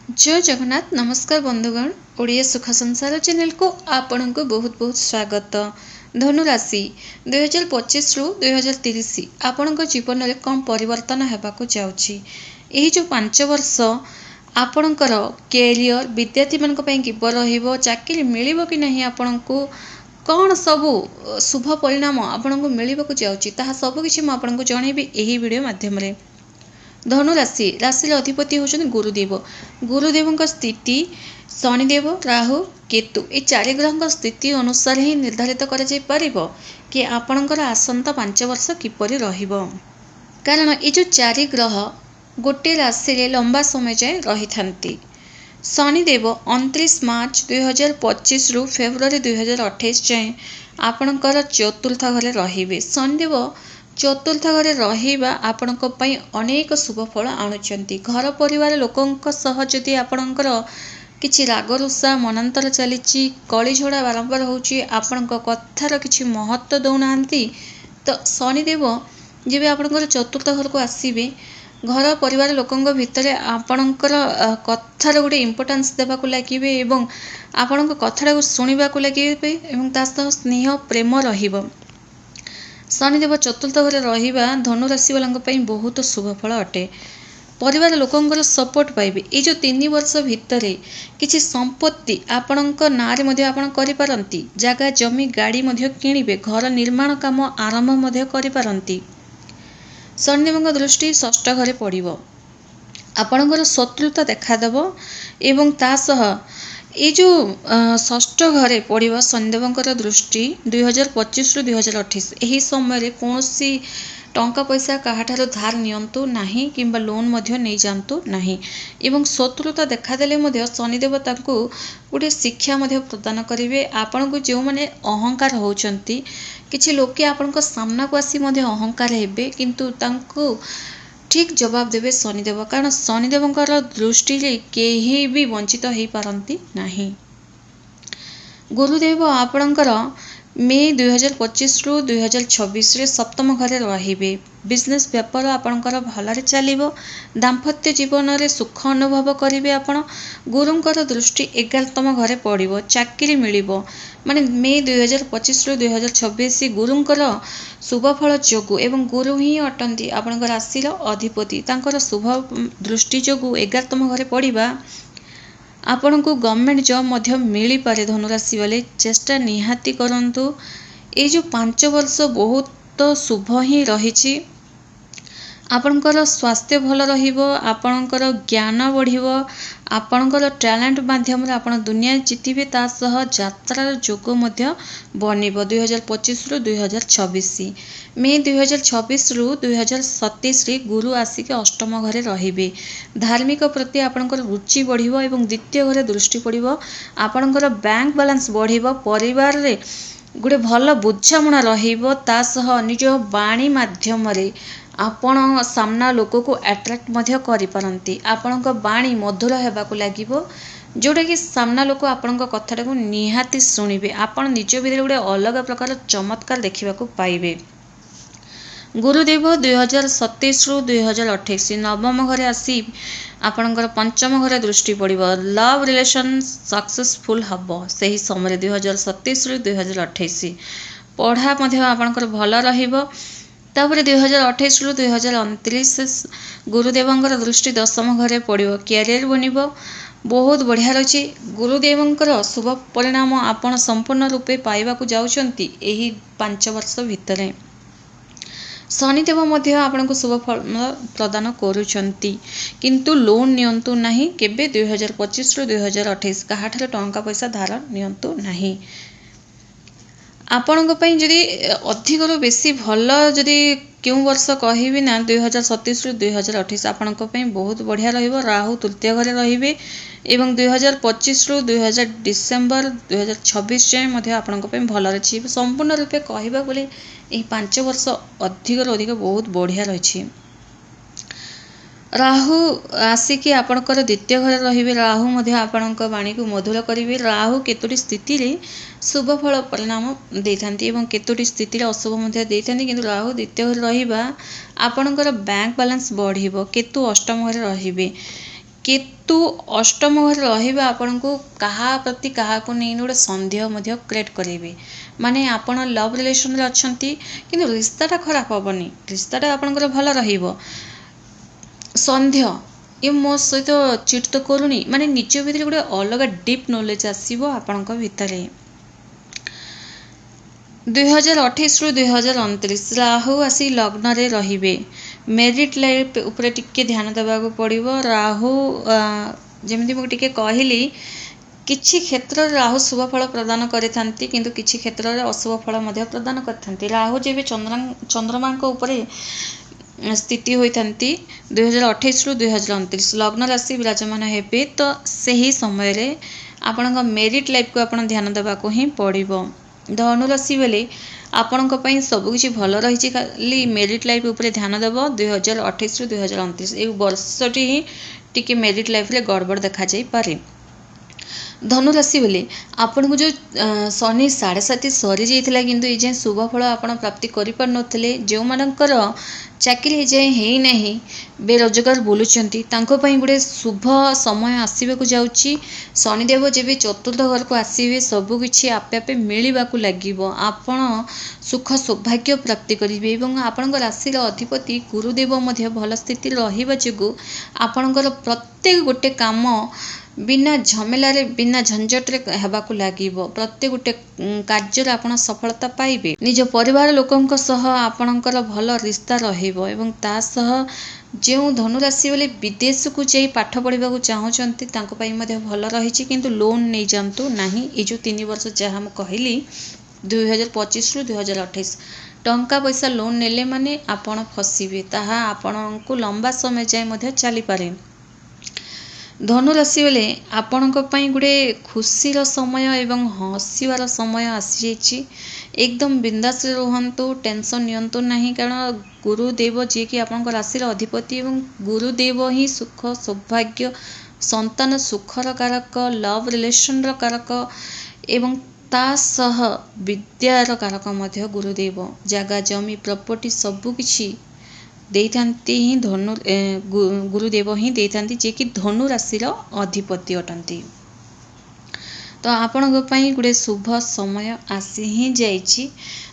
जय जगन्नाथ नमस्कार बंधुगण ओडिया सुख संसार चैनल को आपण को बहुत बहुत स्वागत। धनुराशि 2025 रु 2030 आपण जीवन में कौन परिवर्तन होगाक जाऊँगी। यही जो 5 वर्ष आपणकर कैरियर विद्यार्थी मान किपर चाकरी मिल कि नहीं आपण को कौन सबू शुभ परिणाम आपण को मिलवाक जाऊँगी ताहा सबकि मुझे जनइबी यही वीडियो माध्यम धनुराशि राशि अधिपति होचन गुरुदेव। गुरुदेव स्थिति शनिदेव राहु केतु ये 4 ग्रह स्थिति अनुसार ही निर्धारित कि आपणकर आसंता 5 वर्ष किपरि रहिबो। कारण ये जो 4 ग्रह गोटे राशि रे लंबा समय जाए रही थांती। शनिदेव 29 मार्च 2025 रु फेब्रुआरी 2028 जाए आपणकर चतुर्थ घरे रहिबे। शनिदेव चतुर्थ घरे रहिबा आपणक पई अनेक शुभ फल आणुचंती। घर परिवार लोकंक सह जदि आपणकर किछि राग रुषा मनांतर चलीची कली झड़ा बारंबार होची आपणक कथार किछि महत्व दउनांती तो शनिदेव जेबे आपणकर चतुर्थ घर को आसीबे घर परिवार लोकंक भितरे आपणकर कथार गोटे इम्पोर्टेंस देबाकू लागिबे एवं आपणक कथार सुनिबाकू लागिबे एवं ता सह स्नेह प्रेम रहिबो। शनिदेव चतुर्थ घरे रहिबा धनुराशि वाला बहुत शुभ फल अटे। परिवार लोकंकर सपोर्ट पाइबे। ये जो 3 वर्ष भितरे किछि संपत्ति आपणक नारे मध्ये आपण करि पारंती। जगह जमी गाड़ी मध्ये किनिबे। घर निर्माण काम आरंभ मध्ये करि पारंती। शनिदेव दृष्टि षष्ठ घरे पड़िबो। आपणकर शत्रुता देखादेव एवं ता सह ये जो षष्ठ घरे पड़िबो शनिदेवंकर दृष्टि 2025 रु 2028 यही समय कौनसी टंका पैसा काहाठारो धार नियंतु नाही किंबा लोन मध्य नहीं जांतु नाही एवं शत्रुता देखादेले मध्य शनिदेव तांको गोटे शिक्षा मध्य प्रदान करिवे। आपण को जो माने अहंकार होचंती किछि लोके आपण को सामना को आसी मध्य अहंकार हेबे किंतु तांको ठीक जवाब देवे शनिदेव। कारण शनिदेवंकर दृष्टि रे केही भी वंचित हो पारंती नाही। गुरुदेव आपणकर मे 2025 रु 2026 रे सप्तम घरे रहिबे। बिजनेस व्यापार आपणकर भलरे चलिबो। दाम्पत्य जीवन रे सुख अनुभव करिवे। आपण गुरुंकर दृष्टि 11तम घरे पड़िबो। चाकरी मिलिबो माने मे 2025 रु 2026 गुरुंकर शुभ फल जोगु एवं गुरु ही अटंती आपणकर राशि अधिपति तांकर शुभ दृष्टि जोगु 11तम घरे पड़िबा आपण को गवर्नमेंट जॉब मध्य मिली पारे। धनुराशि वाले चेष्टा निहाती करंतु। ये जो 5 वर्ष बहुत शुभ ही रही। आपणकर स्वास्थ्य भल रहिबो। आपणकर ज्ञान बढ़िबो। आपणकर टैलेंट माध्यम रे आपण दुनिया जीतिबे ता सह यात्रार जोग मध्य बनिबो। 2025 रु 2026 मे 2026 रु 2027 रे गुरु आसिके अष्टम घरे रहिबे। धार्मिक प्रति आपणकर रुचि बढ़िबो एवं द्वितीय घरे दृष्टि पड़िबो। आपणकर बैंक बैलेंस बढ़िबो। परिवार रे गोटे भल बुझामणा रहिबो ता सह निज वाणी माध्यम रे आपण सामना लोक को अट्रैक्ट मध्य करि पारंती। आपण वाणी मधुर हेबाकू लागिबो जोटा कि सामना लोक आपण कथा को निहाती शुणिबे। आपण निज भीतर गोटे अलग प्रकार चमत्कार देखिबाकू पाइबे। गुरुदेव 2027 रु 2028 नवम घरे आसी आपणकर पंचम घरे दृष्टि पड़िबो। लव रिलेशन सक्सेसफुल हबो। सही समय 2027 रु 2028 पढ़ा मध्य आपणकर भल रहिबो। तापर 2028 रु 2029 गुरुदेवंकर दृष्टि 10म घरे पड़िबो। कैरियर बनिबो बहुत बढ़िया रही। गुरुदेवंकर शुभ परिणाम आपण संपूर्ण रूपे पाइबाकू जाउछंती एही 5 वर्ष भितरे। शनिदेव मध्य आपण को शुभ फल प्रदान करूछंती किंतु लोन नियंतु नाही केबे 2025 रु 2028 काहाठारे टंका पैसा धार नियंतु नाही। आपणक पई जदि अधिक रु बेसी भल जदि क्यों वर्ष कहबी ना 2027 रु 2028 आपणक पई बहुत बढ़िया रहिबो। राहु तृतीय घरे रहिबे एवं 2025 रु 2000 डिसेंबर 2026 जाए मध्य आपणक पई भल रही। संपूर्ण रूपे कहबा बोले एही 5 वर्ष अधिक रु अधिक बहुत बढ़िया रही। राहु आसिकी आपणकर द्वितीय घर रहिबे। राहु मध्य आपणक वाणी को मधुर करिवे। राहु केतोटी स्थिति रे शुभ फल परिणाम देथांती एवं केतोटी स्थिति रे अशुभ मध्य देथांती किंतु राहु द्वितीय घर रहिबा आपणकर बैंक बैलेंस बढ़िबो। केतु अष्टम घर रहिबे केतु अष्टम घर रहिबा आपनको कहा प्रति काहाको नै गोटे सन्देह मध्य क्रिएट करेबे माने आपण लव रिलेशन रे अछंती किंतु रिश्ताटा खराब हेबनी रिश्ताटा आपणकर भल रहिबो सन्देह ये मो सहित चिट तो करूनी माने निज भितर गोटे अलग डीप नॉलेज आसीबो आपणक भितरे 2028 रु 2029 राहु आसी लग्न रे रहिबे मेरिट लाइफ उपरे टिके ध्यान देबाको पड़िबो राहु जेमति मो टिके कहिली किछि क्षेत्र राहु शुभ फल प्रदान करिथांती किंतु किछि क्षेत्र रे अशुभ फल मध्य प्रदान करथांती राहु जेबे चंद्रमा को उपरे स्थिति होइथांती 2028 रु 2029 लग्न राशि विराजमान हेबे तो सही समय रे आपनका मेरिट लाइफ को आपण ध्यान देबाको ही पड़िबो धनु राशि बेले आपणक पई सब किछि भल रहिछि खाली मेरिट लाइफ उपरे ध्यान देबो 2028 रु 2029 ए वर्षटी ही टिके मेरिट लाइफ रे गड़बड़ देखा जाई पारे धनु राशि बेले आपन को जो शनि 7.5 सरी जाइथिला किंतु ए जे शुभ फल आपण प्राप्ति करि पार नथिले जो मानकर चाकरी जाए हेई नाही बेरोजगार बोलुचंती तांको पई गुडे शुभ समय आसीबा को जाउची शनिदेव जेबे चतुर्थ घर को आसीबे सब किछि आपे आपे मिलिबा को लागिबो आपण सुख सौभाग्य प्राप्ति करिवे एवं आपणक राशि रो अधिपति गुरुदेव मध्य भल स्थिति रहिबा जगु आपणकर प्रत्येक गोटे काम बिना झमेला रे बिना झंझट रे हेबा को लागिबो प्रत्येक गोटे कार्य रे आपण सफलता पाइबे निज परिवार लोकंक सह आपणकर भल रिश्ता रहिबो एवं ता सह जो धनु राशि वाले विदेश को जाई पाठ पढ़ा को चाहूँगी तांको पई मध्य भल रही किंतु लोन नहीं जातु नहीं ये जो 3 वर्ष जहाँ मुझे कहली 2025 रु 2028 टंका पैसा लोन नेले माने आपण फसिबे ताहा आपण को लंबा समय जाए मध्य चली पारे धनु राशि वाले आपण गोटे खुशीर समय एवं हसिबार समय आसी जाइए एकदम बिंदास रुहतु टेंशन नियंतु नहीं कारण गुरुदेव जी कि आपण राशि अधिपति एवं गुरुदेव ही सुख सौभाग्य संतान सुखर कारक लव रिलेशन कारक एवं ता सह विद्यार कारक मध्य गुरुदेव जगह जमी प्रॉपर्टी सबु किछि देइथांती ही धनु गुरुदेव ही देइथांती जे कि धनु राशि अधिपति अटंती तो आपण गोटे शुभ समय आसी ही जाइछि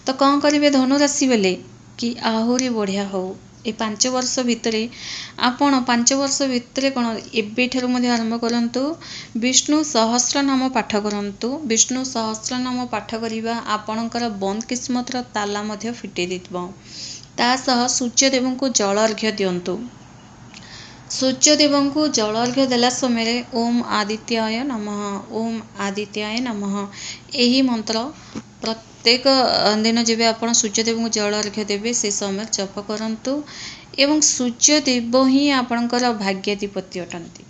तो कौन करेंगे धनु राशि बेले कि आहुरी बढ़िया हो ए 5 वर्ष भितर आपण 5 वर्ष भितर कौन एबेठारु मध्य आरंभ करंतु विष्णु सहस्र नाम पाठ करंतु विष्णु सहस्र नाम पाठ करिबा आपणकर बंद किस्मत ताला मध्य फिटे दितबो ता सह सूर्यदेव को जल अर्घ्य दियंतु सूर्यदेव को जल अर्घ्य देला समय ओम आदित्याय नमः यही मंत्र प्रत्येक दिन जब आप सूर्यदेव को जल अर्घ्य देवे से समय जप करंतु एवं सूर्यदेव ही आपणकर भाग्याधिपति अटंती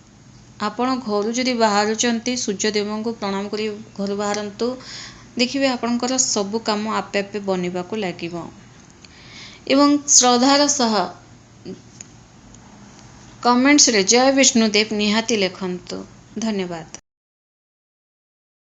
आपण घर जदि बाहरुचंती सूर्यदेव को प्रणाम करी घर बाहरंतु देखिए आपणकर सब काम आपे आपे बनिबा को लागिबो एवं श्रद्धार सह कमेंट्स रे जय विष्णुदेव निहाती लिखंतु धन्यवाद।